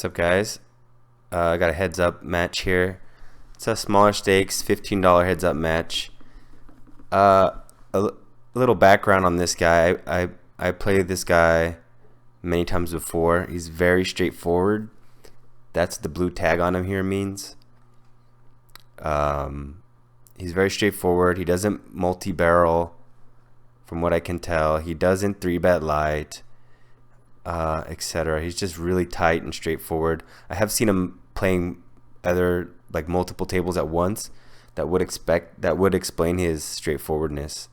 What's up, guys? I got a heads up match here. It's a smaller stakes, $15 heads up match. A little background on this guy. I played this guy many times before. He's very straightforward. That's the blue tag on him here means. He's very straightforward. He doesn't multi-barrel, from what I can tell. He doesn't 3-bet light, etc. He's just really tight and straightforward. I have seen him playing other multiple tables at once. That would explain his straightforwardness.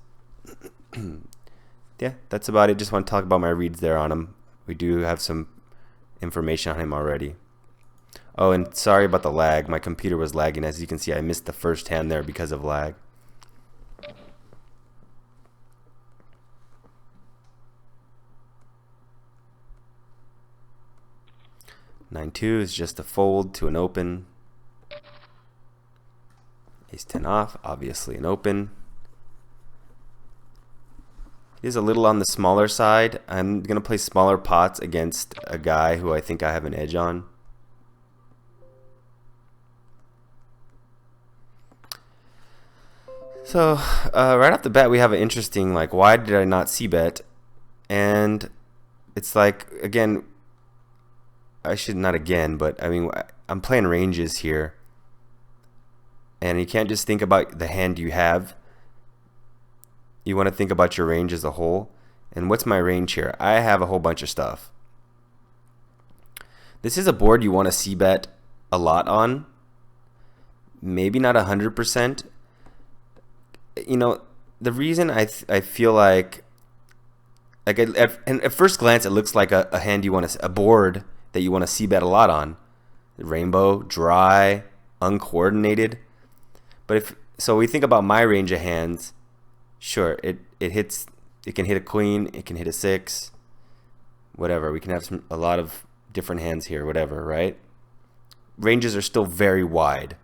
Yeah, that's about it. Just want to talk about my reads there on him. We do have some information on him already. Oh, and sorry about the lag. My computer was lagging. As you can see, I missed the first hand there because of lag. Nine-two is just a fold to an open. Ace-10 off, obviously an open. It is a little on the smaller side. I'm going to play smaller pots against a guy who I think I have an edge on. So, right off the bat, we have an interesting, why did I not c-bet? And it's again, I should not again, but I mean, I'm playing ranges here. And you can't just think about the hand you have. You want to think about your range as a whole. And what's my range here? I have a whole bunch of stuff. This is a board you want to c-bet a lot on. Maybe not 100%. You know, the reason I feel like at first glance it looks like a hand you want to, a board that you want to c-bet a lot on. Rainbow, dry, uncoordinated. But so we think about my range of hands, sure, it can hit a queen, it can hit a 6, whatever. We can have a lot of different hands here, whatever, right? Ranges are still very wide.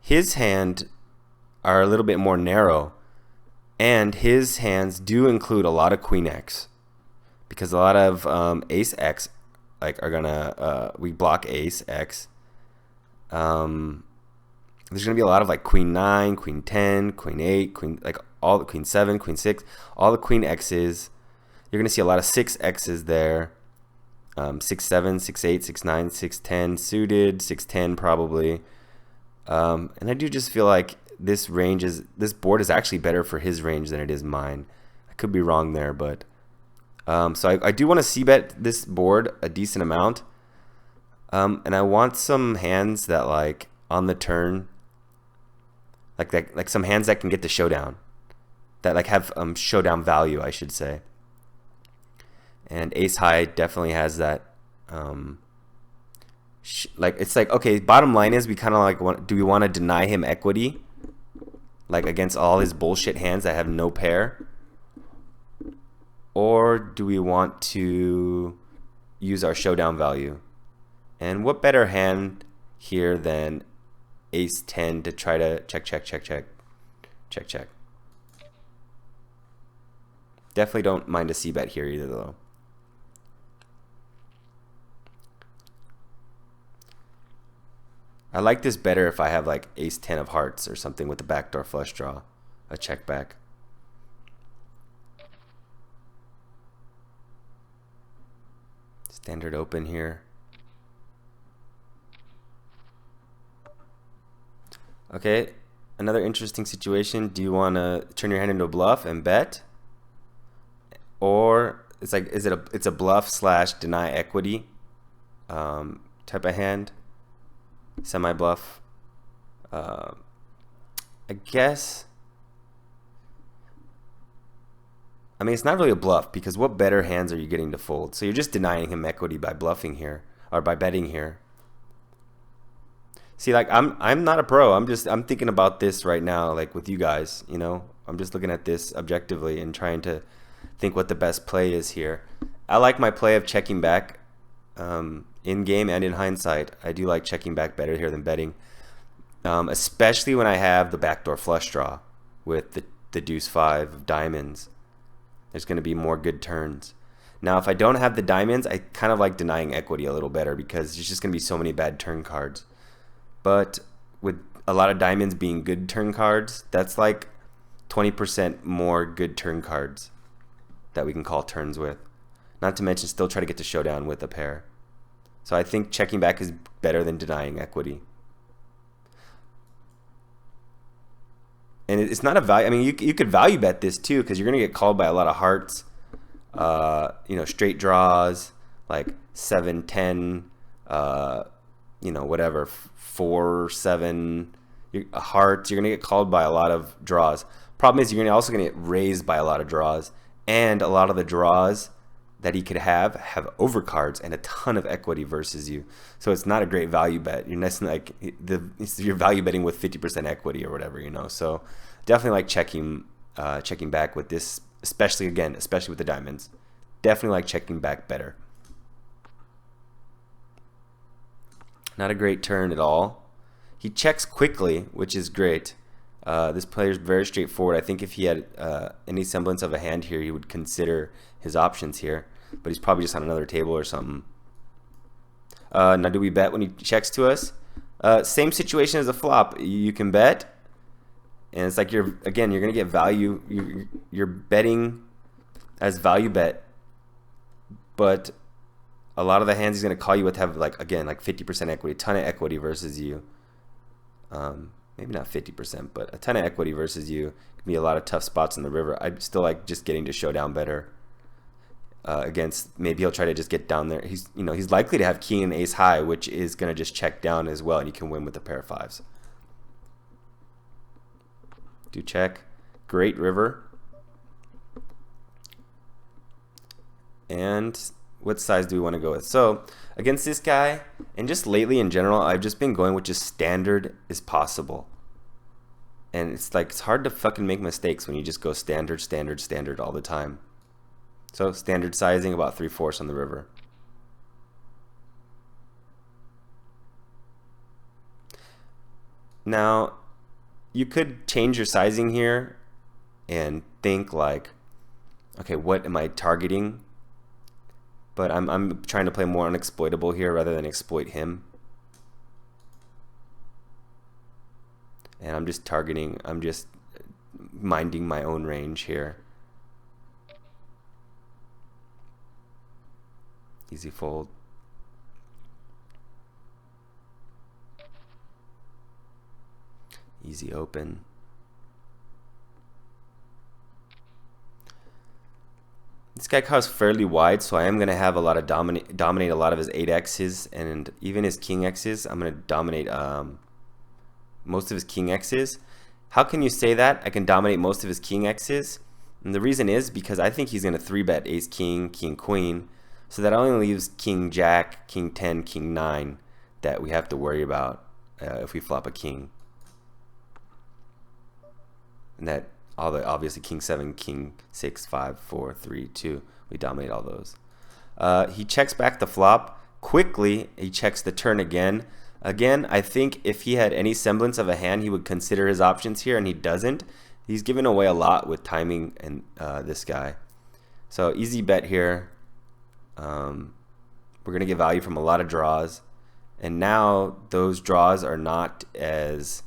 His hand are a little bit more narrow, and his hands do include a lot of queen X, because a lot of ace X are gonna we block ace X. There's gonna be a lot of queen 9, queen 10, queen 8, all the queen 7, queen 6, all the queen X's. You're gonna see a lot of 6 X's there. 6 7, 6 8, 6 9, 6 10 suited, 6 10 probably. And I do just feel like this board is actually better for his range than it is mine. I could be wrong there, but so I do want to c-bet this board a decent amount. And I want some hands that on the turn, like some hands that can get the showdown, that have showdown value, I should say. And ace high definitely has that. It's okay, bottom line is we kind of do we want to deny him equity, against all his bullshit hands that have no pair, or do we want to use our showdown value? And what better hand here than ace 10 to try to check. Definitely don't mind a c-bet here either, though. I like this better if I have ace 10 of hearts or something with the backdoor flush draw, a check back. Standard open here. Okay, another interesting situation. Do you want to turn your hand into a bluff and bet? Or it's it's a bluff / deny equity type of hand? Semi-bluff. I guess. I mean, it's not really a bluff, because what better hands are you getting to fold? So you're just denying him equity by bluffing here, or by betting here. See, I'm not a pro. I'm thinking about this right now, with you guys. You know, I'm just looking at this objectively and trying to think what the best play is here. I like my play of checking back. In game and in hindsight, I do like checking back better here than betting, especially when I have the backdoor flush draw with the deuce 5 of diamonds. There's going to be more good turns. Now, if I don't have the diamonds, I kind of like denying equity a little better because there's just going to be so many bad turn cards. But with a lot of diamonds being good turn cards, that's like 20% more good turn cards that we can call turns with. Not to mention still try to get to showdown with a pair. So I think checking back is better than denying equity. And it's not a value. I mean, you could value bet this too because you're going to get called by a lot of hearts. You know, straight draws like 7, 10, you know, whatever, 4, 7 hearts. You're going to get called by a lot of draws. Problem is, you're also going to get raised by a lot of draws, and a lot of the draws that he could have overcards and a ton of equity versus you. So it's not a great value bet. You're like you're value betting with 50% equity or whatever, you know. So definitely like checking back with this, especially with the diamonds. Definitely like checking back better. Not a great turn at all. He checks quickly, which is great. This player is very straightforward. I think if he had any semblance of a hand here, he would consider his options here. But he's probably just on another table or something. Now, do we bet when he checks to us? Same situation as a flop. You can bet, and it's like you're going to get value. You're betting as value bet, but a lot of the hands he's going to call you with have like 50% equity, a ton of equity versus you. Maybe not 50%, but a ton of equity versus you. Could be a lot of tough spots in the river. I still like just getting to showdown better. Against, maybe he'll try to just get down there. He's likely to have king and ace high, which is going to just check down as well, and you can win with a pair of fives. Do check. Great river. And what size do we want to go with? So against this guy, and just lately in general, I've just been going with just standard as possible. And it's like, it's hard to fucking make mistakes when you just go standard, standard, standard all the time. So standard sizing, about 3/4 on the river. Now, you could change your sizing here and think like, okay, what am I targeting? But I'm trying to play more unexploitable here rather than exploit him. And I'm just targeting, I'm just minding my own range here. Easy fold. Easy open. This guy carves fairly wide, so I am going to have a lot of dominate a lot of his 8x's and even his king x's. I'm going to dominate most of his king x's. How can you say that? I can dominate most of his king x's, and the reason is because I think he's going to 3-bet ace king, king queen. So that only leaves king jack, king 10, king 9 that we have to worry about if we flop a king. And that obviously king 7, king 6, 5, 4, 3, 2. We dominate all those. He checks back the flop quickly. He checks the turn again. Again, I think if he had any semblance of a hand, he would consider his options here, and he doesn't. He's giving away a lot with timing and this guy. So easy bet here. We're going to get value from a lot of draws, and now those draws are not as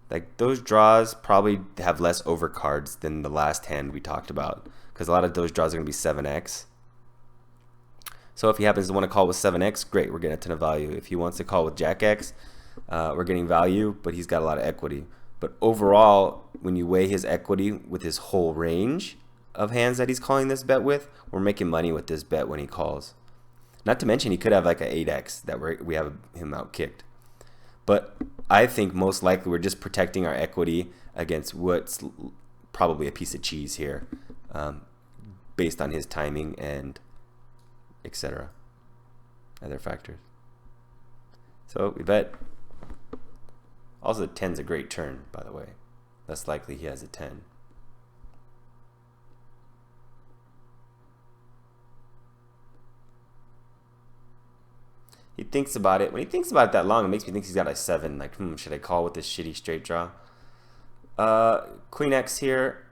like those draws probably have less overcards than the last hand we talked about, because a lot of those draws are going to be 7x. So if he happens to want to call with 7x, great, we're getting a ton of value. If he wants to call with jack x, we're getting value, but he's got a lot of equity. But overall, when you weigh his equity with his whole range of hands that he's calling this bet with, we're making money with this bet when he calls. Not to mention he could have like an 8x that we have him out kicked. But I think most likely we're just protecting our equity against what's probably a piece of cheese here, based on his timing and etc. other factors. So we bet. Also, 10's a great turn, by the way. Less likely he has a 10. He thinks about it. When he thinks about it that long, it makes me think he's got a 7. Like, should I call with this shitty straight draw? Queen X here.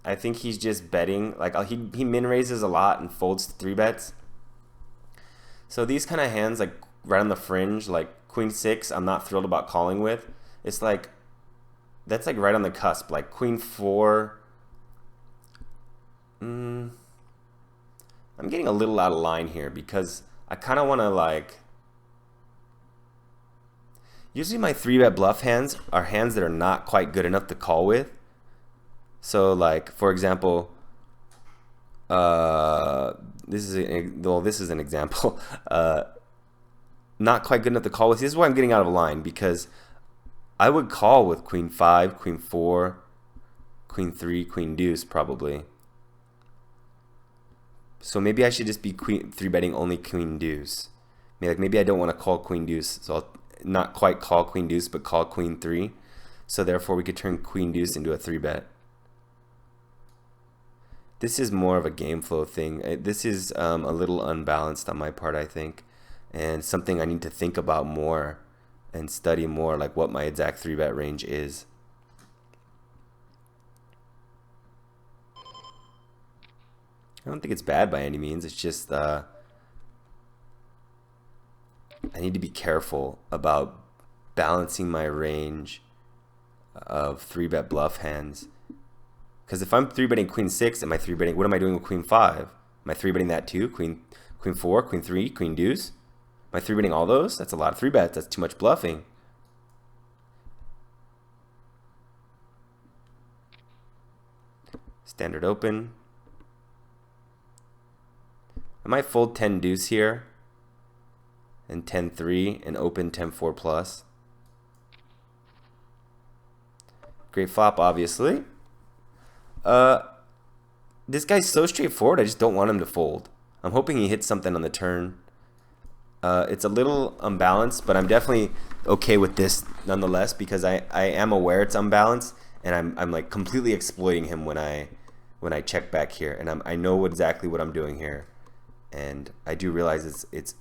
I think he's just betting. Like he min raises a lot and folds 3-bets. So these kind of hands, like right on the fringe, like Queen 6, I'm not thrilled about calling with. It's like that's like right on the cusp. Like Queen 4. I'm getting a little out of line here because I kind of want to like. Usually my 3-bet bluff hands are hands that are not quite good enough to call with. So like, for example, this is an example. Not quite good enough to call with. This is why I'm getting out of line, because I would call with Queen 5, Queen 4, Queen 3, Queen Deuce probably. So maybe I should just be 3-betting only Queen Deuce. Maybe I don't want to call Queen Deuce, so I'll not quite call Queen Deuce, but call Queen 3. So therefore we could turn Queen Deuce into a 3-bet. This is more of a game flow thing. This is a little unbalanced on my part, I think, and something I need to think about more and study more, like what my exact 3-bet range is. I don't think it's bad by any means. It's just I need to be careful about balancing my range of 3-bet bluff hands. Because if I'm 3-betting Queen 6, am I 3-betting? What am I doing with Queen 5? Am I 3-betting that too? Queen 4, Queen 3, Queen Deuce? Am I 3-betting all those? That's a lot of 3-bets. That's too much bluffing. Standard open. I might fold 10 Deuce here and 10-3 and open 10-4 plus. Great flop, obviously. This guy's so straightforward, I just don't want him to fold. I'm hoping he hits something on the turn. It's a little unbalanced, but I'm definitely okay with this nonetheless, because I am aware it's unbalanced, and I'm like completely exploiting him when I check back here, and I know exactly what I'm doing here, and I do realize it's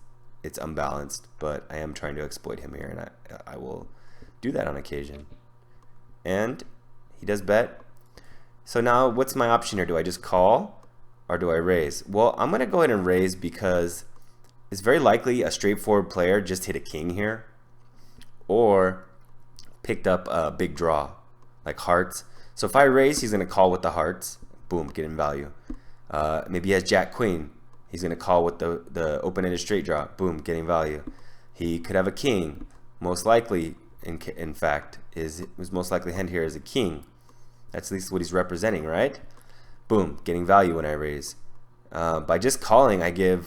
unbalanced, but I am trying to exploit him here, and I will do that on occasion. And he does bet. So now what's my option here? Do I just call or do I raise? Well, I'm going to go ahead and raise because it's very likely a straightforward player just hit a king here or picked up a big draw like hearts. So if I raise, he's going to call with the hearts. Boom, get in value. Maybe he has jack queen. He's going to call with the open-ended straight draw. Boom, getting value. He could have a king. Most likely, in fact, his most likely hand here is a king. That's at least what he's representing, right? Boom, getting value when I raise. By just calling, I get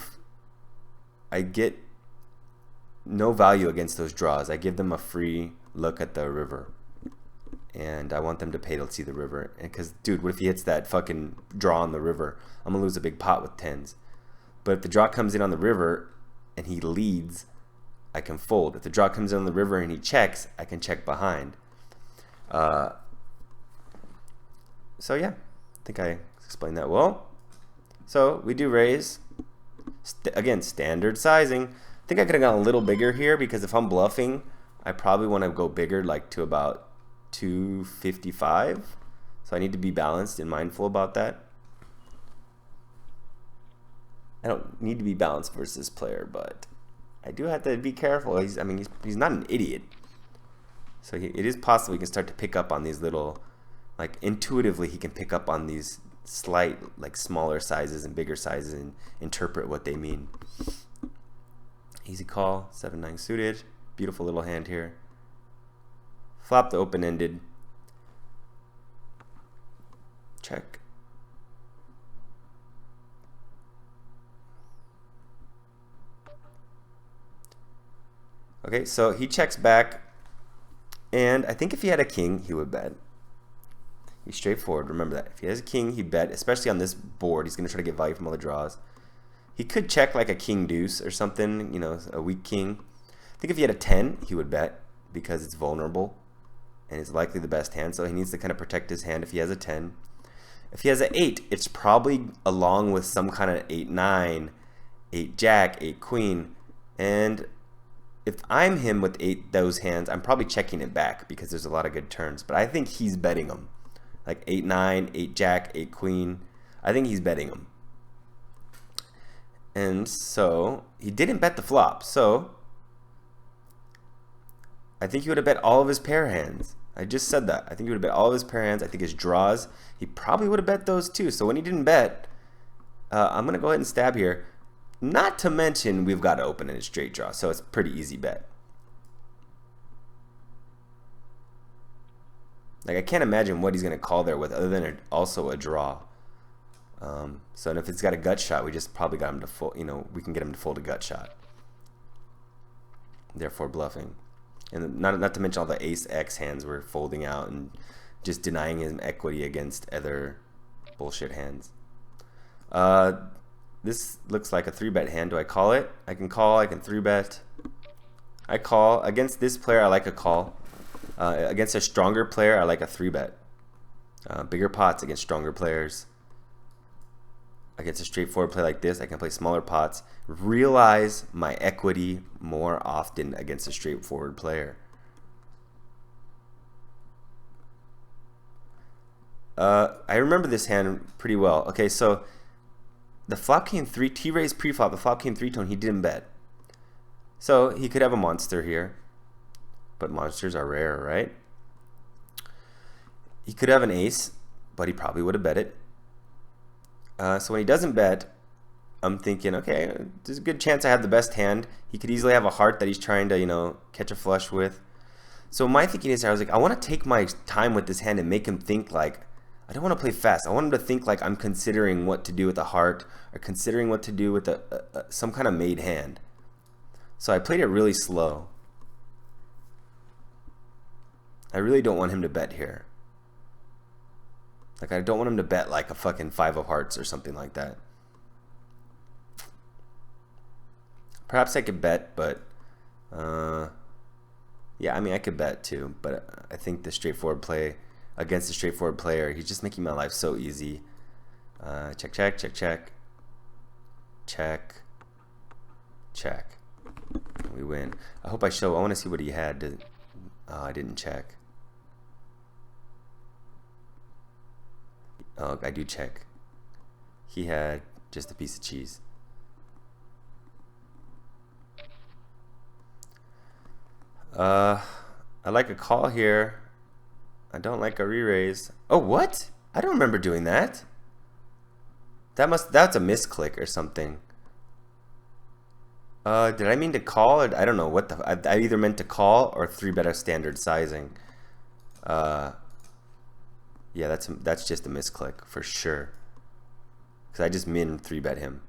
no value against those draws. I give them a free look at the river. And I want them to pay to see the river. Because, dude, what if he hits that fucking draw on the river? I'm going to lose a big pot with 10s. But if the draw comes in on the river and he leads, I can fold. If the draw comes in on the river and he checks, I can check behind. So yeah, I think I explained that well. So we do raise. Again, standard sizing. I think I could have gone a little bigger here, because if I'm bluffing, I probably want to go bigger, like to about 255. So I need to be balanced and mindful about that. I don't need to be balanced versus this player, but I do have to be careful. He's not an idiot. So it is possible he can start to pick up on these little, like intuitively he can pick up on these slight, like smaller sizes and bigger sizes and interpret what they mean. Easy call, 7-9 suited. Beautiful little hand here. Flop the open-ended. Check. Okay, so he checks back, and I think if he had a king, he would bet. He's straightforward. Remember that. If he has a king, he'd bet, especially on this board. He's going to try to get value from all the draws. He could check like a king deuce or something, you know, a weak king. I think if he had a 10, he would bet because it's vulnerable and it's likely the best hand. So he needs to kind of protect his hand if he has a 10. If he has an 8, it's probably along with some kind of 8-9, 8 jack, 8 queen. And if I'm him with those hands, I'm probably checking it back because there's a lot of good turns. But I think he's betting them. like 8-9, 8-jack, 8-queen. I think he's betting him. And so he didn't bet the flop. So I think he would have bet all of his pair hands. I just said that. I think he would have bet all of his pair hands. I think his draws, he probably would have bet those too. So when he didn't bet, I'm going to go ahead and stab here. Not to mention we've got to open in a straight draw. So it's a pretty easy bet. Like, I can't imagine what he's going to call there with other than also a draw. So if it's got a gut shot, we just probably got him to fold. You know, we can get him to fold a gut shot. Therefore bluffing. And not to mention all the ace X hands we're folding out and just denying him equity against other bullshit hands. This looks like a 3-bet hand. Do I call it? I can call. I can 3-bet. I call. Against this player, I like a call. Against a stronger player, I like a 3-bet. Bigger pots against stronger players. Against a straightforward play like this, I can play smaller pots. Realize my equity more often against a straightforward player. I remember this hand pretty well. Okay, so the flop came 3, T-raised pre-flop, the flop came 3-tone, he didn't bet. So he could have a monster here, but monsters are rare, right? He could have an ace, but he probably would have bet it. So when he doesn't bet, I'm thinking, okay, there's a good chance I have the best hand. He could easily have a heart that he's trying to, you know, catch a flush with. So my thinking is, I was like, I want to take my time with this hand and make him think like, I don't want to play fast. I want him to think like I'm considering what to do with a heart or considering what to do with some kind of made hand. So I played it really slow. I really don't want him to bet here. Like, I don't want him to bet like a fucking 5 of hearts or something like that. Perhaps I could bet, but yeah, I mean, I could bet too, but I think the straightforward play against the straightforward player, he's just making my life so easy. Check, check, check, check, check, check. We win. I hope I show. I want to see what he had. Oh, I didn't check. Oh, I do check. He had just a piece of cheese. I like a call here. I don't like a re-raise. Oh, what? I don't remember doing that. That's a misclick or something. Did I mean to call? Or I don't know what I either meant to call or 3-bet a standard sizing. Yeah, that's just a misclick for sure. Because I just min 3-bet him.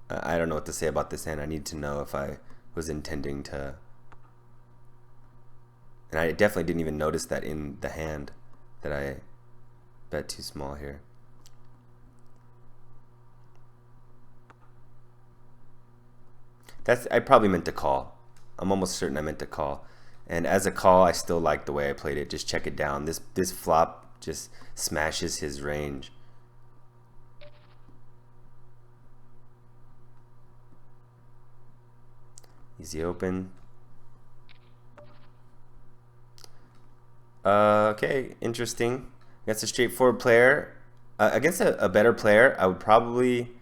I don't know what to say about this hand. I need to know if I was intending to. And I definitely didn't even notice that in the hand that I bet too small here. I probably meant to call. I'm almost certain I meant to call. And as a call, I still like the way I played it. Just check it down. This flop just smashes his range. Easy open. Okay, interesting. Against a straightforward player. Against a better player, I would probably.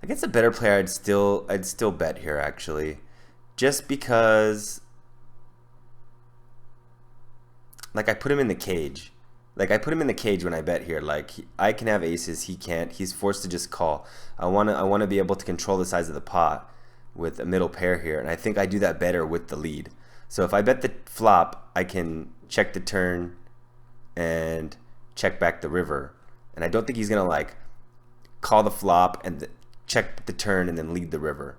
Against a better player, I'd still bet here actually, just because. Like, I put him in the cage. Like, I put him in the cage when I bet here. Like, I can have aces, he can't. He's forced to just call. I wanna be able to control the size of the pot with a middle pair here, and I think I do that better with the lead. So if I bet the flop, I can check the turn and check back the river. And I don't think he's gonna like call the flop and check the turn and then lead the river.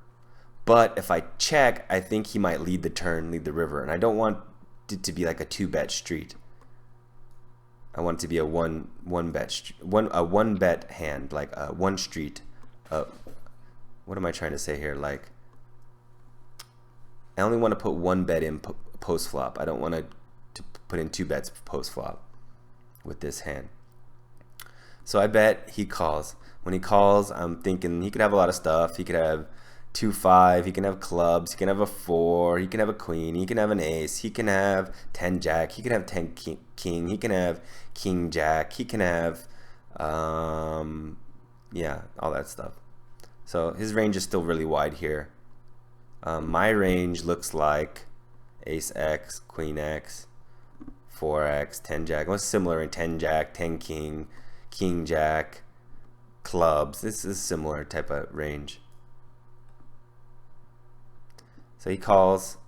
But if I check, I think he might lead the turn, lead the river, and I don't want it to be like a 2-bet street. I want it to be a one bet hand, like a one street. What am I trying to say here? Like, I only want to put 1 bet in post flop. I don't want to put in 2 bets post flop with this hand. So I bet he calls. When he calls, I'm thinking he could have a lot of stuff. He could have 2-5. He can have clubs. He can have a 4. He can have a queen. He can have an ace. He can have 10 jack. He can have 10 king. He can have king jack. He can have yeah, all that stuff. So his range is still really wide here. My range looks like ace x, queen x, 4x, 10 jack. What's similar in 10 jack, 10 king, king jack, clubs. This is a similar type of range. So he calls,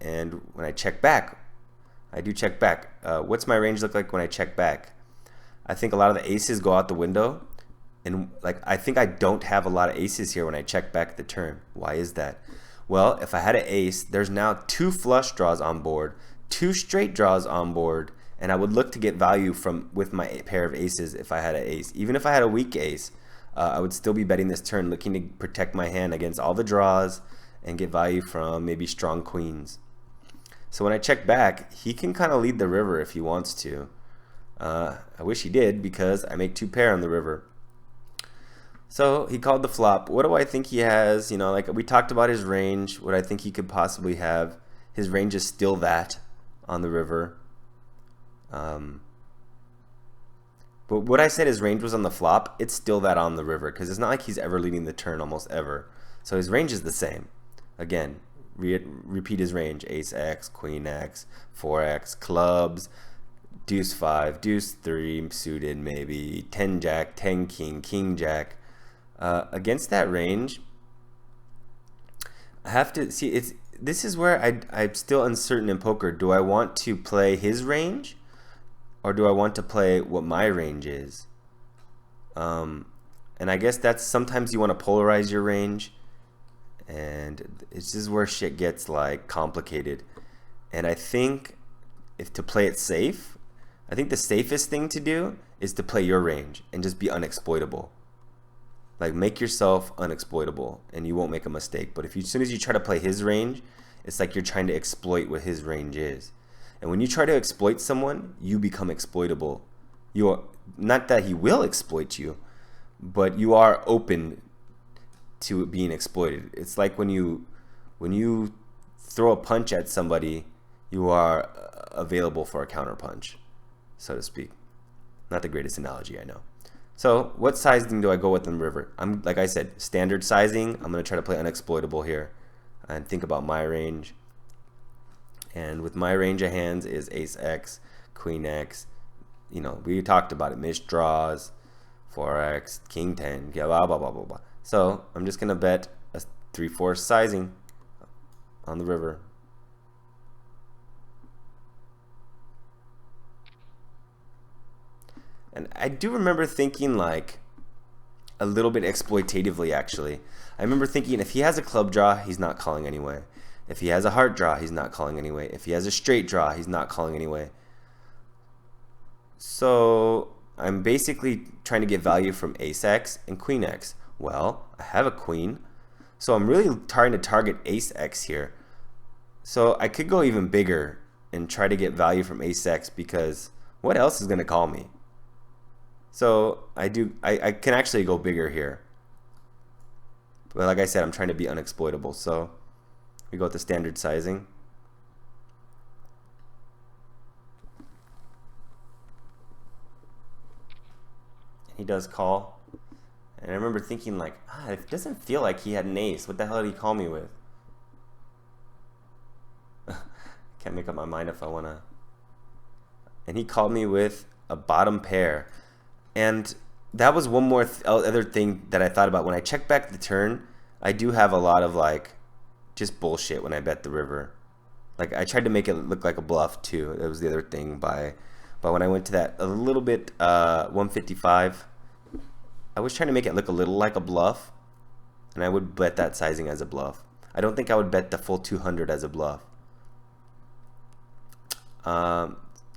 and when I check back, I do check back. What's my range look like when I check back? I think a lot of the aces go out the window, and like I think I don't have a lot of aces here when I check back the turn. Why is that? Well, if I had an ace, there's now 2 flush draws on board, 2 straight draws on board, and I would look to get value from with my pair of aces if I had an ace. Even if I had a weak ace, I would still be betting this turn, looking to protect my hand against all the draws and get value from maybe strong queens. So when I check back, he can kind of lead the river if he wants to. I wish he did, because I make 2 pair on the river. So he called the flop. What do I think he has? You know, like we talked about his range, what I think he could possibly have. His range is still that on the river. But what I said his range was on the flop, it's still that on the river, because it's not like he's ever leading the turn almost ever. So his range is the same. Again, repeat his range: ace x, queen x, 4x, clubs, deuce 5, deuce 3 suited, maybe 10 jack, 10 king, king jack. Against that range, I have to see. This is where I'm still uncertain in poker. Do I want to play his range, or do I want to play what my range is? And I guess that's sometimes you want to polarize your range, and it's just where shit gets like complicated. And I think if to play it safe, I think the safest thing to do is to play your range and just be unexploitable. Like, make yourself unexploitable and you won't make a mistake. But as soon as you try to play his range, it's like you're trying to exploit what his range is. And when you try to exploit someone, you become exploitable. You are, not that he will exploit you, but you are open to being exploited. It's like when you throw a punch at somebody, you are available for a counter punch, so to speak. Not the greatest analogy, I know. So what sizing do I go with in the river? I'm, like I said, standard sizing. I'm going to try to play unexploitable here and think about my range. And with my range of hands is ace x, queen x. You know, we talked about it. Missed draws, 4x, king 10, blah, blah, blah, blah, blah. So I'm just going to bet a 3/4 sizing on the river. And I do remember thinking like a little bit exploitatively, actually. I remember thinking if he has a club draw, he's not calling anyway. If he has a heart draw, he's not calling anyway. If he has a straight draw, he's not calling anyway. So I'm basically trying to get value from ace x and queen x. Well, I have a queen, so I'm really trying to target ace x here. So I could go even bigger and try to get value from ace x, because what else is going to call me? So I can actually go bigger here. But like I said, I'm trying to be unexploitable. So we go with the standard sizing. He does call. And I remember thinking like, it doesn't feel like he had an ace. What the hell did he call me with? Can't make up my mind if I want to. And he called me with a bottom pair. And that was one more other thing that I thought about. When I check back the turn, I do have a lot of like just bullshit when I bet the river. Like I tried to make it look like a bluff too. That was the other thing. But when I went to that a little bit 155, I was trying to make it look a little like a bluff, and I would bet that sizing as a bluff. I don't think I would bet the full 200 as a bluff.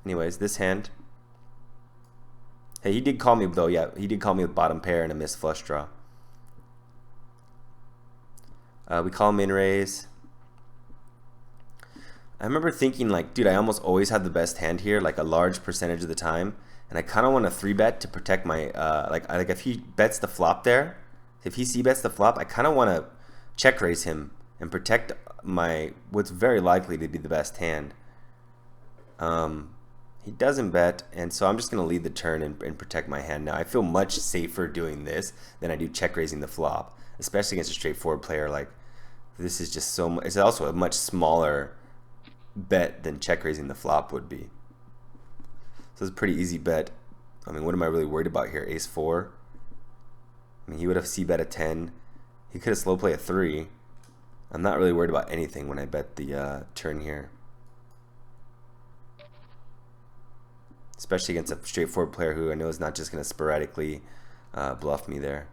Anyways, this hand. Hey, he did call me though. Yeah, he did call me with bottom pair and a missed flush draw. We call min raise. I remember thinking like, dude, I almost always have the best hand here, like a large percentage of the time, and I kind of want to 3-bet to protect my like if he bets the flop there, if he c-bets the flop, I kind of want to check raise him and protect my what's very likely to be the best hand. He doesn't bet, and so I'm just going to lead the turn and protect my hand now. I feel much safer doing this than I do check raising the flop, especially against a straightforward player. Like, this is just so much. It's also a much smaller bet than check raising the flop would be. So it's a pretty easy bet. I mean, what am I really worried about here? Ace 4. I mean, he would have c-bet a 10. He could have slow play a 3. I'm not really worried about anything when I bet the turn here. Especially against a straightforward player who I know is not just going to sporadically bluff me there.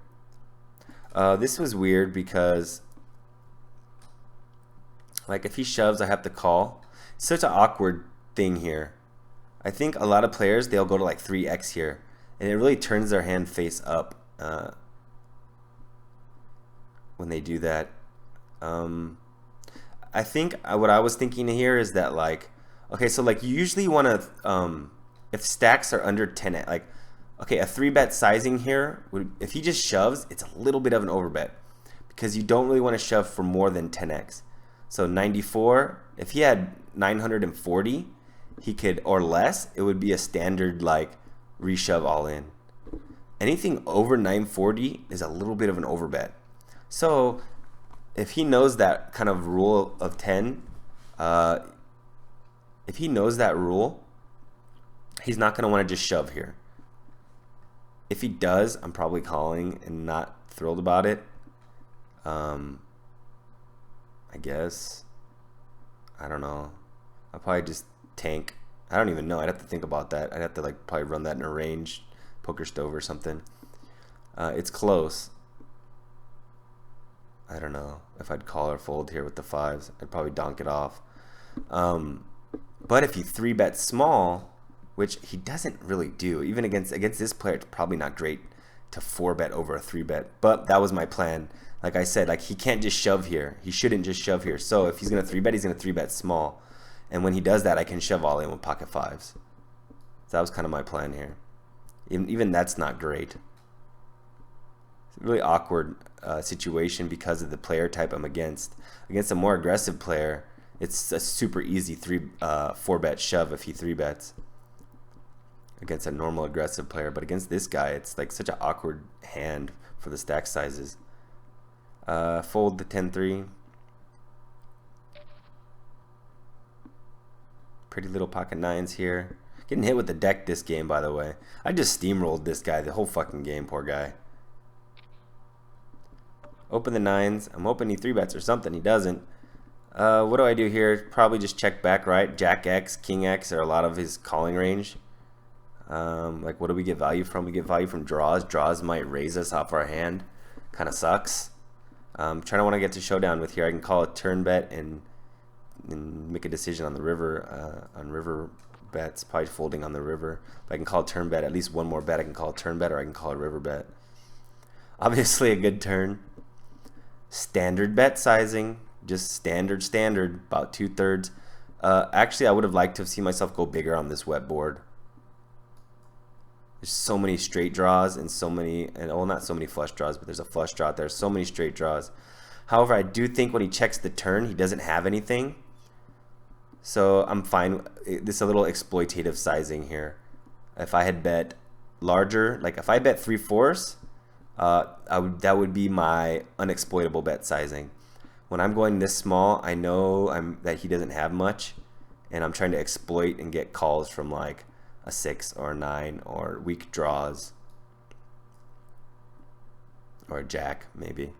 This was weird because, like, if he shoves, I have to call. It's such an awkward thing here. I think a lot of players, they'll go to like 3x here, and it really turns their hand face up when they do that. I think what I was thinking here is that, like, okay, so like you usually want to, if stacks are under 10, like, okay, a 3-bet sizing here, if he just shoves, it's a little bit of an overbet because you don't really want to shove for more than 10x. So 94, if he had 940, he could, or less, it would be a standard like reshove all in. Anything over 940 is a little bit of an overbet. So if he knows that kind of rule of 10, if he knows that rule, he's not going to want to just shove here. If he does, I'm probably calling and not thrilled about it. I guess. I don't know. I'll probably just tank. I don't even know. I'd have to think about that. I'd have to like probably run that in a range, poker stove or something. It's close. I don't know if I'd call or fold here with the 5s. I'd probably donk it off. But if he 3-bets small, which he doesn't really do, even against this player, it's probably not great to 4-bet over a 3-bet. But that was my plan. Like I said, like, he can't just shove here. He shouldn't just shove here. So if he's going to 3-bet, he's going to 3-bet small. And when he does that, I can shove all in with pocket 5s. So that was kind of my plan here. Even that's not great. It's a really awkward situation because of the player type I'm against. Against a more aggressive player, it's a super easy 4-bet shove if he 3-bets against a normal aggressive player. But against this guy, it's like such an awkward hand for the stack sizes. Fold the 10-3. Pretty little pocket 9s here. Getting hit with the deck this game, by the way. I just steamrolled this guy the whole fucking game, poor guy. Open the 9s. I'm hoping he 3-bets or something. He doesn't. What do I do here? Probably just check back, right? Jack X, King X are a lot of his calling range. Like, what do we get value from? We get value from draws. Draws might raise us off our hand. Kind of sucks. Trying to want to get to showdown with here. I can call a turn bet and make a decision on the river. On river bets, probably folding on the river. But I can call a turn bet. At least one more bet. I can call a turn bet, or I can call a river bet. Obviously a good turn. Standard bet sizing. Just standard, about 2/3. Actually, I would have liked to have seen myself go bigger on this wet board. There's so many straight draws and so many, and well, not so many flush draws, but there's a flush draw out there. So many straight draws. However, I do think when he checks the turn, he doesn't have anything. So I'm fine. This is a little exploitative sizing here. If I had bet larger, like if I bet 3/4, that would be my unexploitable bet sizing. When I'm going this small, I know that he doesn't have much, and I'm trying to exploit and get calls from like a 6 or a 9 or weak draws or a jack maybe.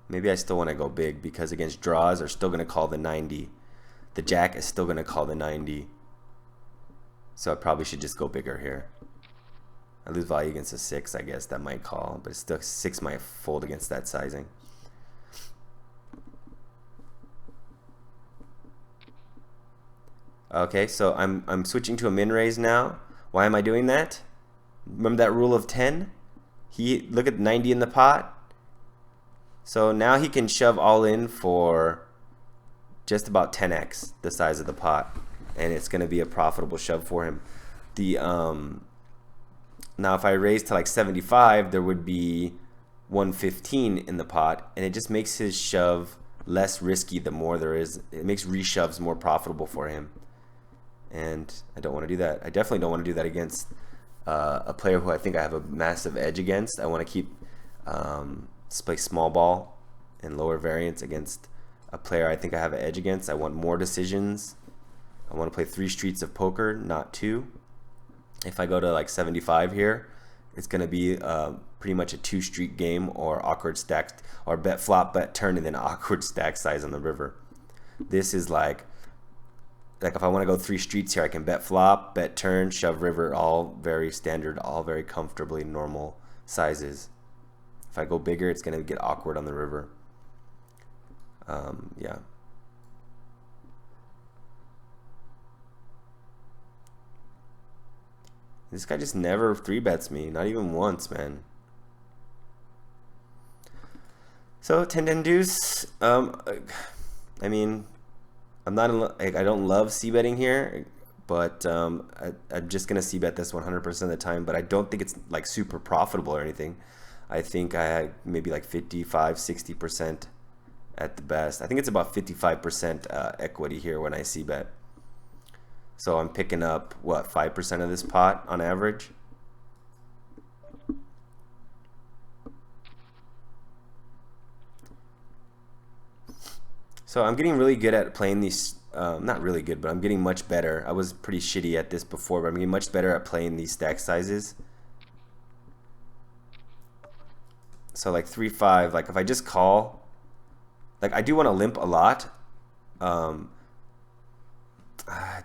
Maybe I still want to go big because against draws are still going to call the 90. The jack is still going to call the 90. So I probably should just go bigger here. I lose value against a 6, I guess that might call, but it's still 6 might fold against that sizing. Okay, so I'm switching to a min raise now. Why am I doing that? Remember that rule of 10? Look at 90 in the pot. So now he can shove all in for just about 10x the size of the pot, and it's going to be a profitable shove for him. The Now if I raise to like 75, there would be 115 in the pot, and it just makes his shove less risky the more there is. It makes reshoves more profitable for him, and I don't want to do that. I definitely don't want to do that against a player who I think I have a massive edge against. I want to keep play small ball and lower variance against a player I think I have an edge against. I want more decisions. I want to play 3 streets of poker, not 2. If I go to like 75 here, it's going to be pretty much a 2-street game, or awkward stacked, or bet flop, bet turn, and then awkward stack size on the river. This is like if I want to go 3 streets here, I can bet flop, bet turn, shove river, all very standard, all very comfortably normal sizes. If I go bigger, it's going to get awkward on the river. Yeah. This guy just never 3-bets me, not even once, man. So 10-10 deuce. I mean, I'm not. I don't love c-betting here, but I'm just gonna c-bet this 100% of the time. But I don't think it's like super profitable or anything. I think I had maybe like 55, 60% at the best. I think it's about 55% equity here when I c-bet. So I'm picking up, what, 5% of this pot on average? So I'm getting really good at playing these, not really good, but I'm getting much better. I was pretty shitty at this before, but I'm getting much better at playing these stack sizes. So like 3-5, like if I just call, like I do want to limp a lot.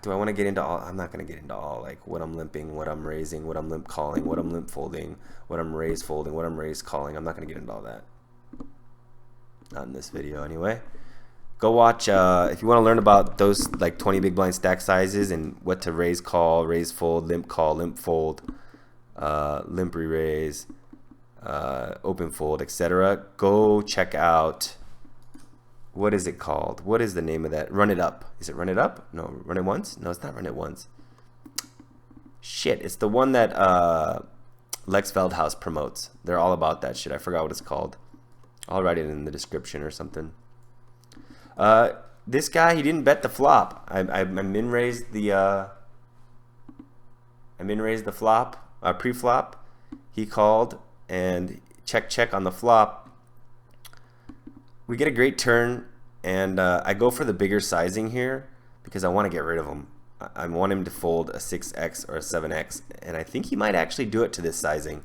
Do I want to get into all? I'm not going to get into all, like what I'm limping, what I'm raising, what I'm limp calling, what I'm limp folding, what I'm raise folding, what I'm raise calling. I'm not going to get into all that. Not in this video anyway. Go watch, if you want to learn about those like 20 big blind stack sizes and what to raise call, raise fold, limp call, limp fold, limp re-raise, open fold, etc. Go check out, what is it called? What is the name of that? Run It Up. Is it Run It Up? No, Run It Once? No, it's not Run It Once. Shit, it's the one that Lex Veldhouse promotes. They're all about that shit. I forgot what it's called. I'll write it in the description or something. This guy, he didn't bet the flop. I min raised the flop, pre-flop. He called and check on the flop. We get a great turn, and I go for the bigger sizing here because I want to get rid of him. I want him to fold a 6x or a 7x, and I think he might actually do it to this sizing.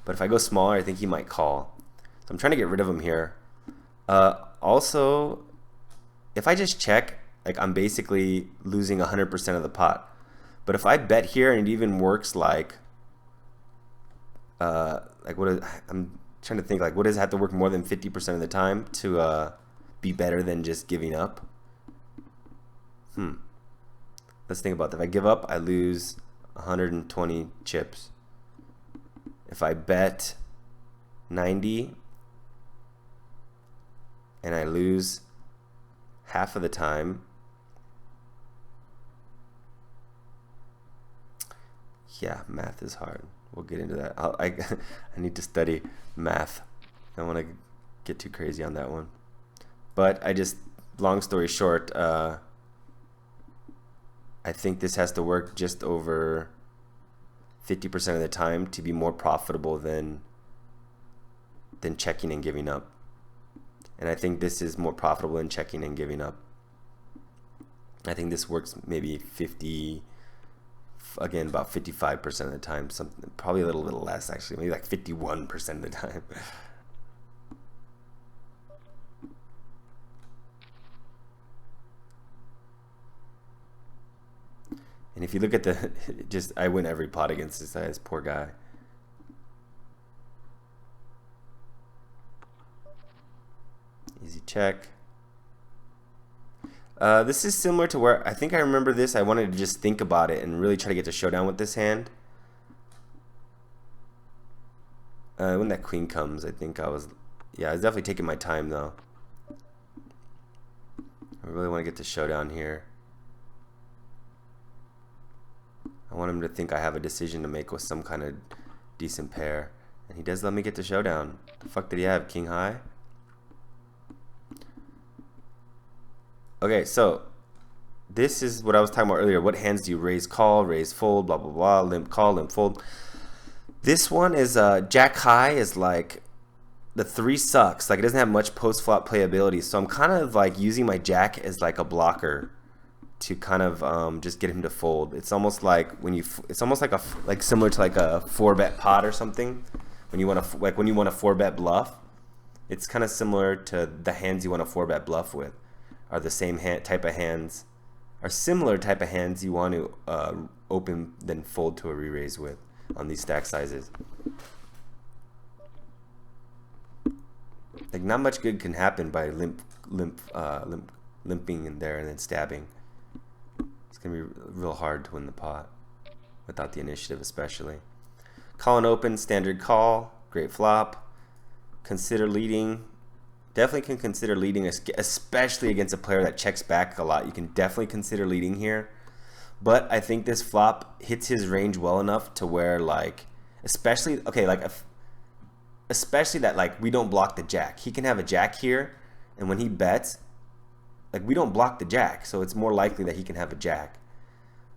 But if I go smaller, I think he might call. So I'm trying to get rid of him here. Also, if I just check, like I'm basically losing 100% of the pot. But if I bet here and it even works like what is, I'm trying to think, like what does it have to work more than 50% of the time to be better than just giving up? Let's think about that. If I give up, I lose 120 chips. If I bet 90 and I lose half of the time, yeah, math is hard. We'll get into that. I need to study math. I don't want to get too crazy on that one. But I just, long story short, I think this has to work just over 50% of the time to be more profitable than checking and giving up. And I think this is more profitable than checking and giving up. I think this works maybe 50, again, about 55% of the time, something, probably a little less actually, maybe like 51% of the time. And if you look at the, just, I win every pot against this guy, this poor guy. Easy check. This is similar to where, I think I remember this, I wanted to just think about it and really try to get to showdown with this hand. When that queen comes, I think I was definitely taking my time though. I really want to get to showdown here. I want him to think I have a decision to make with some kind of decent pair. And he does let me get to showdown. The fuck did he have? King high? Okay, so this is what I was talking about earlier. What hands do you raise, call, raise, fold, blah, blah, blah, limp, call, limp, fold. This one is jack high is like the 3 sucks. Like it doesn't have much post flop playability. So I'm kind of like using my jack as like a blocker to kind of just get him to fold. It's almost like when you, it's almost like like similar to like a 4-bet pot or something. When you want to, like when you want a 4-bet bluff, it's kind of similar to the hands you want a 4-bet bluff with. Are the same type of hands, are similar type of hands you want to open then fold to a re-raise with on these stack sizes. Like not much good can happen by limping in there and then stabbing. It's gonna be real hard to win the pot without the initiative, especially. Call and open, standard call, great flop. Consider leading. Definitely can consider leading, especially against a player that checks back a lot. You can definitely consider leading here. But I think this flop hits his range well enough to where, like, especially, okay, like, especially that, like, we don't block the jack. He can have a jack here, and when he bets, like, we don't block the jack, so it's more likely that he can have a jack.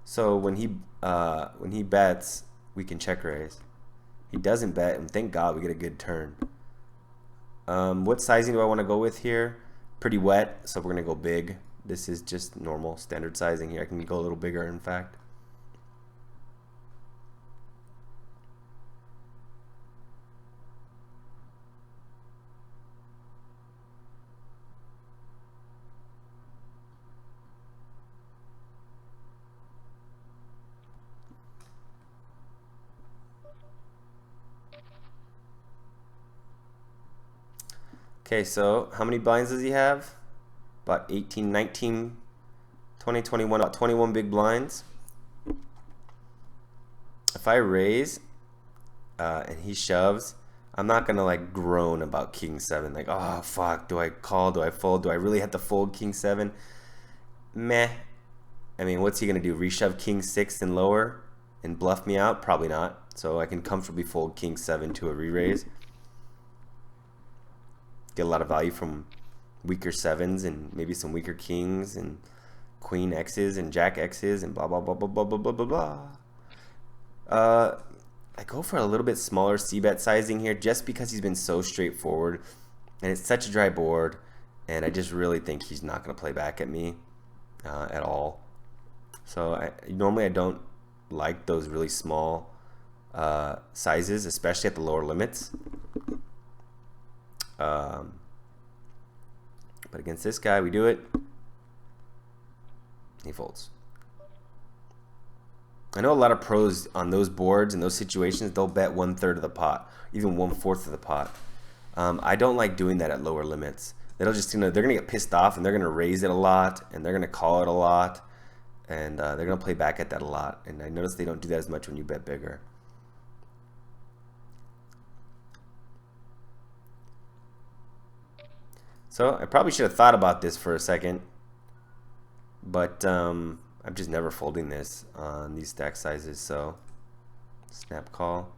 So when he bets, we can check raise. He doesn't bet, and thank God we get a good turn. What sizing do I want to go with here? Pretty wet, so we're going to go big. This is just normal standard sizing here. I can go a little bigger, in fact. Okay, so how many blinds does he have? About 18, 19, 20, 21, about 21 big blinds. If I raise and he shoves, I'm not gonna like groan about king 7. Like, oh fuck, do I call? Do I fold? Do I really have to fold king 7? Meh. I mean, what's he gonna do? Reshove king 6 and lower and bluff me out? Probably not. So I can comfortably fold king 7 to a re-raise. Get a lot of value from weaker 7s and maybe some weaker kings and queen X's and jack X's and blah blah blah blah blah blah blah blah blah. I go for a little bit smaller c-bet sizing here just because he's been so straightforward and it's such a dry board, and I just really think he's not going to play back at me at all. So normally I don't like those really small sizes, especially at the lower limits. But against this guy, we do it. He folds. I know a lot of pros on those boards in those situations, they'll bet 1/3 of the pot, even 1/4 of the pot. I don't like doing that at lower limits. They'll just, you know, they're gonna get pissed off and they're gonna raise it a lot and they're gonna call it a lot, and they're gonna play back at that a lot. And I notice they don't do that as much when you bet bigger. So I probably should have thought about this for a second, but I'm just never folding this on these stack sizes. So snap call,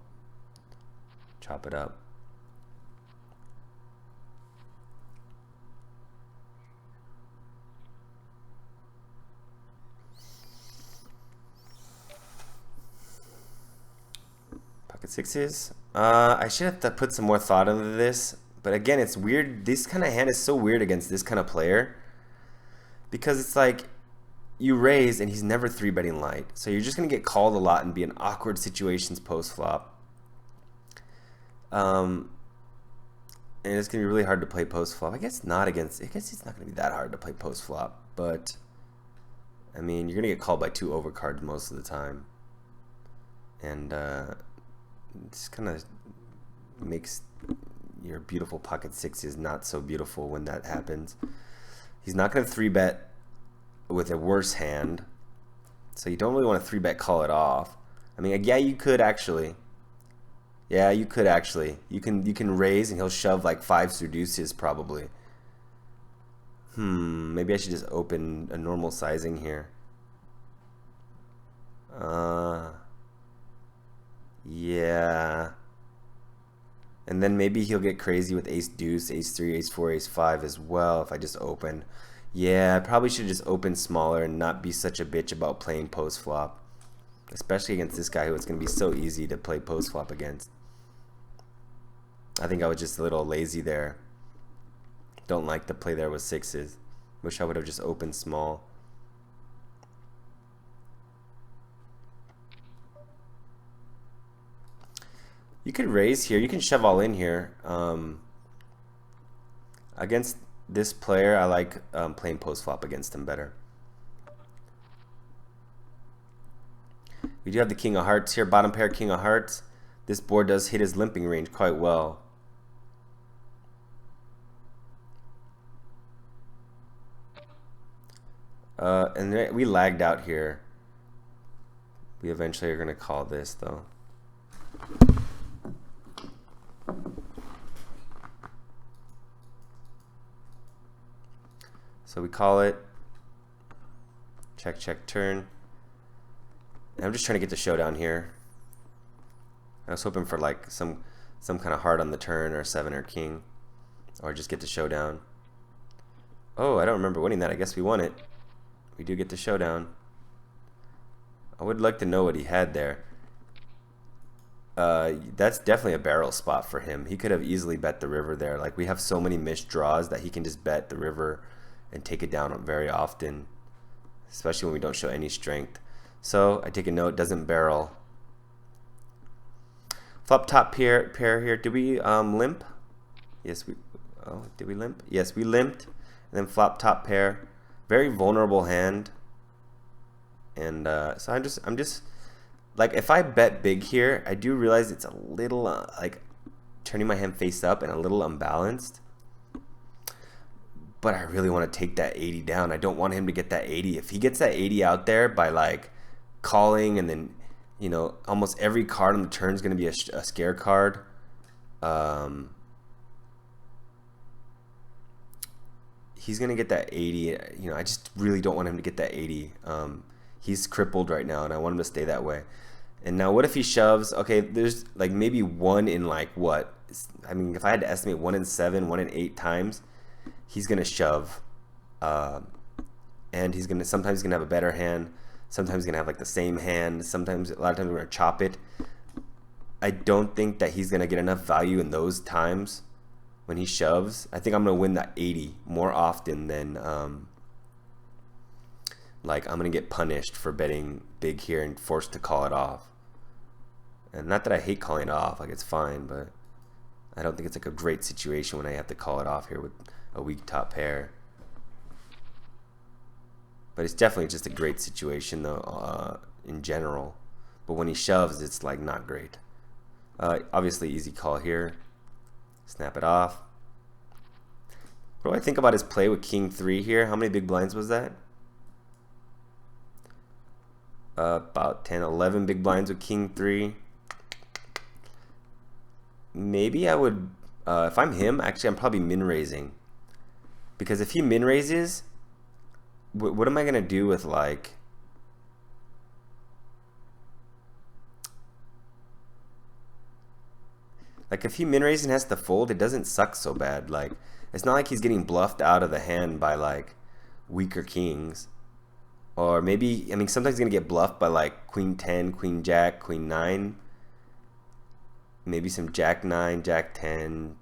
chop it up. Pocket sixes. I should have put some more thought into this. But again, it's weird. This kind of hand is so weird against this kind of player because it's like you raise and he's never 3-betting light. So you're just going to get called a lot and be in awkward situations post-flop. And it's going to be really hard to play post-flop. I guess it's not going to be that hard to play post-flop. But, I mean, you're going to get called by 2 overcards most of the time. And it's kind of makes your beautiful pocket sixes not so beautiful when that happens. He's not going to 3-bet with a worse hand, so you don't really want to 3-bet call it off. I mean, yeah, you could actually. Yeah, you could actually. You can raise and he'll shove like 5s or deuces probably. Maybe I should just open a normal sizing here. Yeah. then maybe he'll get crazy with ace deuce, ace 3, ace 4, ace 5 as well if I just open. Yeah, I probably should just open smaller and not be such a bitch about playing post flop. Especially against this guy who it's going to be so easy to play post flop against. I think I was just a little lazy there. Don't like the play there with sixes. Wish I would have just opened small. You could raise here. You can shove all in here. Against this player, I like playing post flop against him better. We do have the king of hearts here. Bottom pair, king of hearts. This board does hit his limping range quite well. And we lagged out here. We eventually are going to call this though. So we call it. Check, check, turn. And I'm just trying to get the showdown here. I was hoping for like some kind of heart on the turn or 7 or king. Or just get the showdown. Oh, I don't remember winning that. I guess we won it. We do get the showdown. I would like to know what he had there. That's definitely a barrel spot for him. He could have easily bet the river there. Like we have so many missed draws that he can just bet the river and take it down very often. Especially when we don't show any strength. So I take a note, doesn't barrel. Flop top pair here. Did we limp? Yes, we. Oh, did we limp? Yes, we limped. And then flop top pair. Very vulnerable hand. And so I'm just like if I bet big here, I do realize it's a little like turning my hand face up and a little unbalanced. But I really want to take that 80 down. I don't want him to get that 80. If he gets that 80 out there by like calling and then, you know, almost every card on the turn is going to be a scare card. He's going to get that 80. You know, I just really don't want him to get that 80. He's crippled right now, and I want him to stay that way. And now what if he shoves? Okay, there's like maybe 1 in like what? I mean, if I had to estimate 1 in 7, 1 in 8 times, he's going to shove. And he's going to sometimes he's going to have a better hand. Sometimes he's going to have like the same hand. Sometimes, a lot of times we're going to chop it. I don't think that he's going to get enough value in those times when he shoves. I think I'm going to win that 80 more often than like I'm going to get punished for betting big here and forced to call it off. And not that I hate calling it off, like it's fine, but I don't think it's like a great situation when I have to call it off here with a weak top pair. But it's definitely just a great situation though, in general. But when he shoves, it's like not great. Obviously easy call here. Snap it off. What do I think about his play with king 3 here? How many big blinds was that? About 10, 11 big blinds with king 3. Maybe I would, if I'm him, actually I'm probably min raising. Because if he min raises, what am I going to do with like... Like if he min raises and has to fold, it doesn't suck so bad. Like it's not like he's getting bluffed out of the hand by like weaker kings. Or maybe, I mean, sometimes he's going to get bluffed by like queen 10, queen jack, queen 9. Maybe some jack 9, jack 10.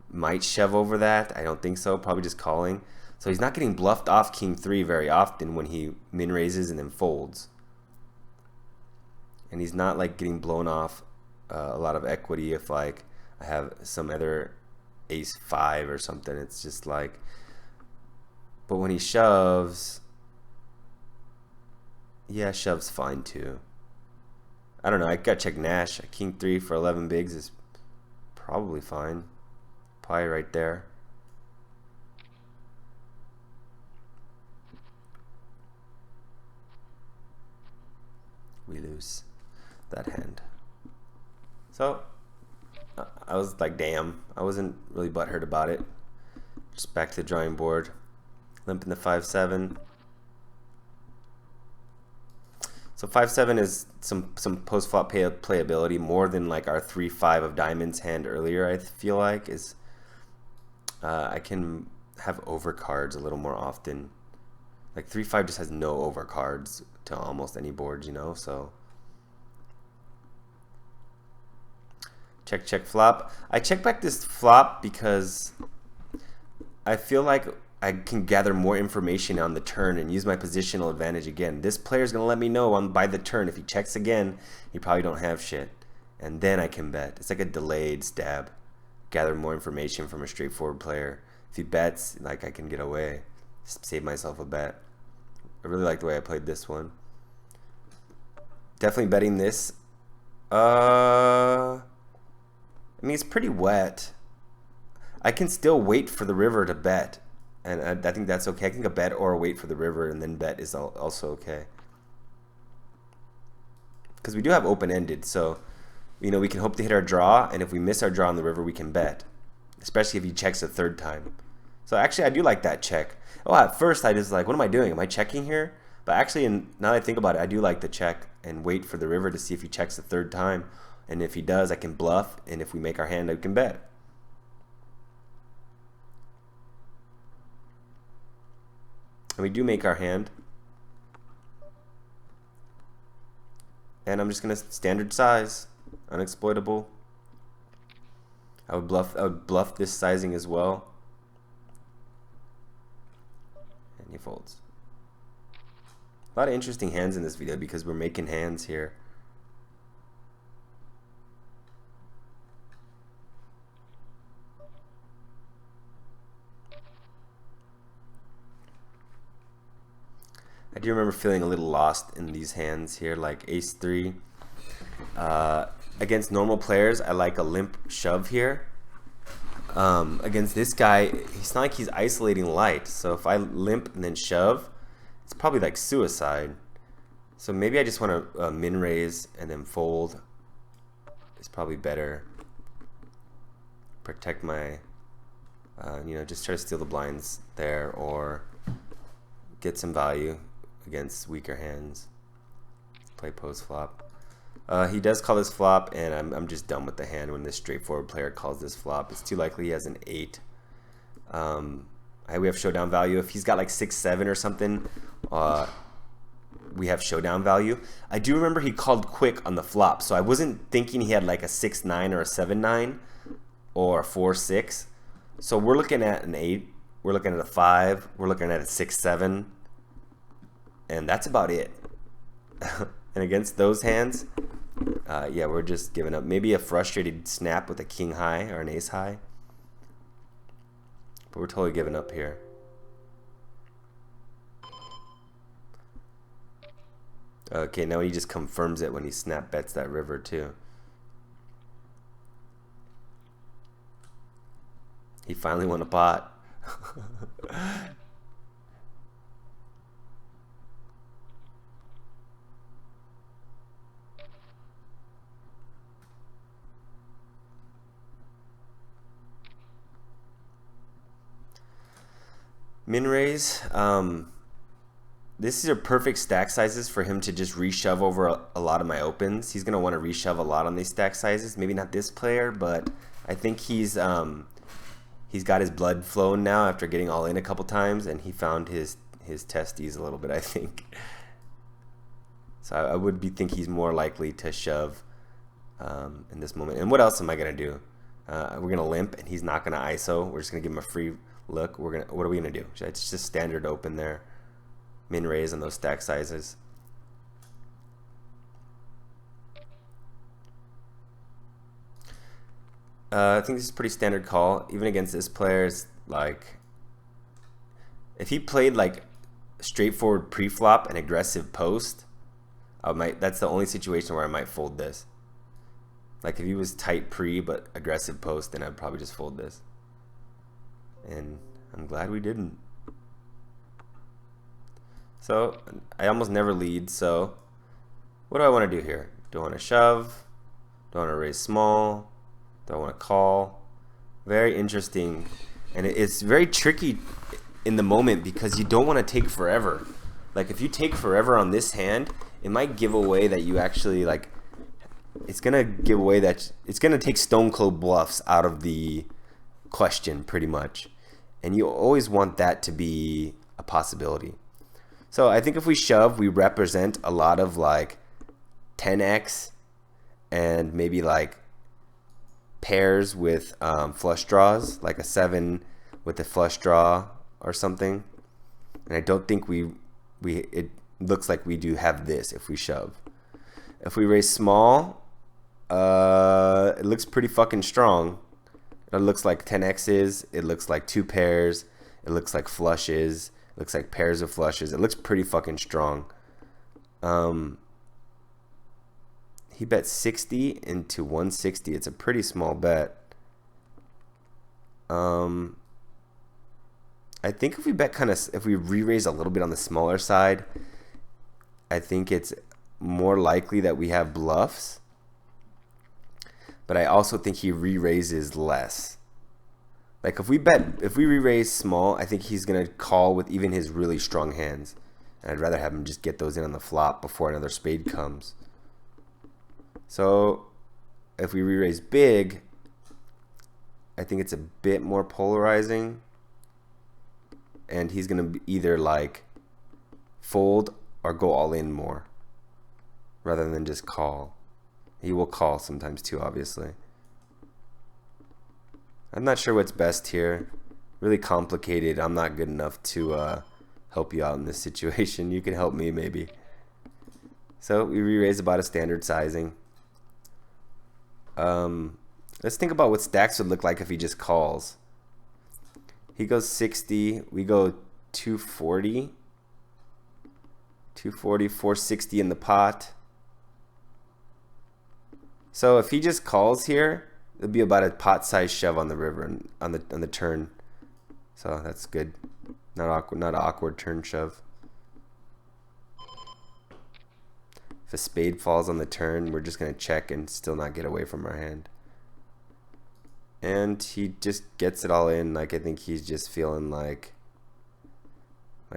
Might shove over that. I don't think so. Probably just calling. So he's not getting bluffed off king 3 very often when he min raises and then folds. And he's not like getting blown off a lot of equity if like I have some other ace 5 or something. It's just like, but when he shoves, yeah, shove's fine too. I don't know, I gotta check Nash. King 3 for 11 bigs is probably fine. Probably right there. We lose that hand. So I was like, damn, I wasn't really butthurt about it. Just back to the drawing board. Limp in the 5-7. So 5-7 is some post flop playability more than like our 3-5 of diamonds hand earlier. I feel like is I can have overcards a little more often. Like 3-5 just has no overcards to almost any boards, you know. So check, check, flop. I check back this flop because I feel like I can gather more information on the turn and use my positional advantage again. This player's going to let me know by the turn. If he checks again, he probably don't have shit. And then I can bet. It's like a delayed stab. Gather more information from a straightforward player. If he bets, like I can get away. Save myself a bet. I really like the way I played this one. Definitely betting this. I mean, it's pretty wet. I can still wait for the river to bet. And I think that's okay. I can bet or wait for the river and then bet is also okay. Because we do have open-ended, so you know we can hope to hit our draw, and if we miss our draw on the river, we can bet. Especially if he checks a third time. So actually, I do like that check. Oh, at first I just like, what am I doing? Am I checking here? But actually, now that I think about it, I do like the check and wait for the river to see if he checks the third time. And if he does, I can bluff, and if we make our hand, I can bet. And we do make our hand. And I'm just gonna standard size, unexploitable. I would bluff this sizing as well. And he folds. A lot of interesting hands in this video because we're making hands here. I do remember feeling a little lost in these hands here, like ace-3. Against normal players, I like a limp shove here. Against this guy, it's not like he's isolating light. So if I limp and then shove, it's probably like suicide. So maybe I just want to min raise and then fold. It's probably better. Protect my, you know, just try to steal the blinds there or get some value against weaker hands. Play post flop. He does call this flop, and I'm just done with the hand when this straightforward player calls this flop. It's too likely he has an 8. We have showdown value. If he's got like 6-7 or something, we have showdown value. I do remember he called quick on the flop, so I wasn't thinking he had like a 6-9 or a 7-9 or a 4-6. So we're looking at an 8. We're looking at a 5. We're looking at a 6-7. And that's about it. And against those hands, yeah, we're just giving up. Maybe a frustrated snap with a king high or an ace high. But we're totally giving up here. Okay, now he just confirms it when he snap bets that river too. He finally won a pot. Min raise. This is a perfect stack sizes for him to just reshove over a lot of my opens. He's gonna want to reshove a lot on these stack sizes. Maybe not this player, but I think he's got his blood flowing now after getting all in a couple times, and he found his testes a little bit, I think. So I would think he's more likely to shove in this moment. And what else am I gonna do? We're gonna limp, and he's not gonna ISO. We're just gonna give him a free look. What are we gonna do? It's just standard open there. Min raise on those stack sizes. I think this is a pretty standard call. Even against this player, is like if he played like straightforward pre-flop and aggressive post, that's the only situation where I might fold this. Like if he was tight pre but aggressive post, then I'd probably just fold this. And I'm glad we didn't. So I almost never lead, so what do I want to do here? Do I want to shove? Do I want to raise small? Do I want to call? Very interesting. And it's very tricky in the moment because you don't want to take forever. Like if you take forever on this hand, it might give away that you actually like, it's gonna give away that it's gonna take stone cold bluffs out of the question pretty much, and you always want that to be a possibility. So I think if we shove, we represent a lot of like 10x and maybe like pairs with flush draws, like a 7 with a flush draw or something. And I don't think it looks like we do have this if we shove. If we raise small, it looks pretty fucking strong. It looks like 10x's, it looks like 2 pairs, it looks like flushes, it looks like pairs of flushes. It looks pretty fucking strong. He bet 60 into 160. It's a pretty small bet. I think if we bet if we re-raise a little bit on the smaller side, I think it's more likely that we have bluffs. But I also think he re-raises less. Like if we re-raise small, I think he's gonna call with even his really strong hands. And I'd rather have him just get those in on the flop before another spade comes. So if we re-raise big, I think it's a bit more polarizing. And he's gonna either like fold or go all in more rather than just call. He will call sometimes too, obviously. I'm not sure what's best here. Really complicated. I'm not good enough to help you out in this situation. You can help me maybe. So we re-raise about a standard sizing. Let's think about what stacks would look like if he just calls. He goes 60. We go 240. 240, 460 in the pot. So if he just calls here, it'll be about a pot-sized shove on the river and on the turn. So that's good. Not an awkward turn shove. If a spade falls on the turn, we're just gonna check and still not get away from our hand. And he just gets it all in. Like I think he's just feeling like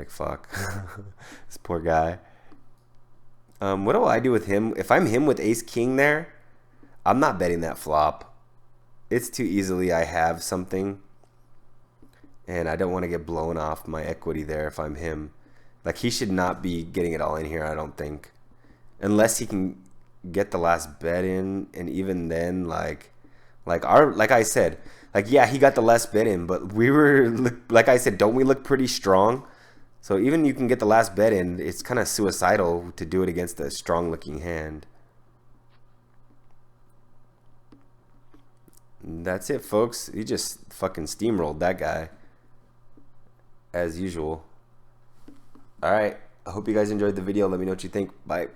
fuck. This poor guy. What do I do with him? If I'm him with ace king there, I'm not betting that flop. It's too easily I have something. And I don't want to get blown off my equity there if I'm him. Like he should not be getting it all in here, I don't think. Unless he can get the last bet in, and even then like I said, like yeah, he got the last bet in, but we were like I said, don't we look pretty strong? So even you can get the last bet in, it's kind of suicidal to do it against a strong looking hand. And that's it, folks. He just fucking steamrolled that guy as usual. Alright, I hope you guys enjoyed the video. Let me know what you think. Bye.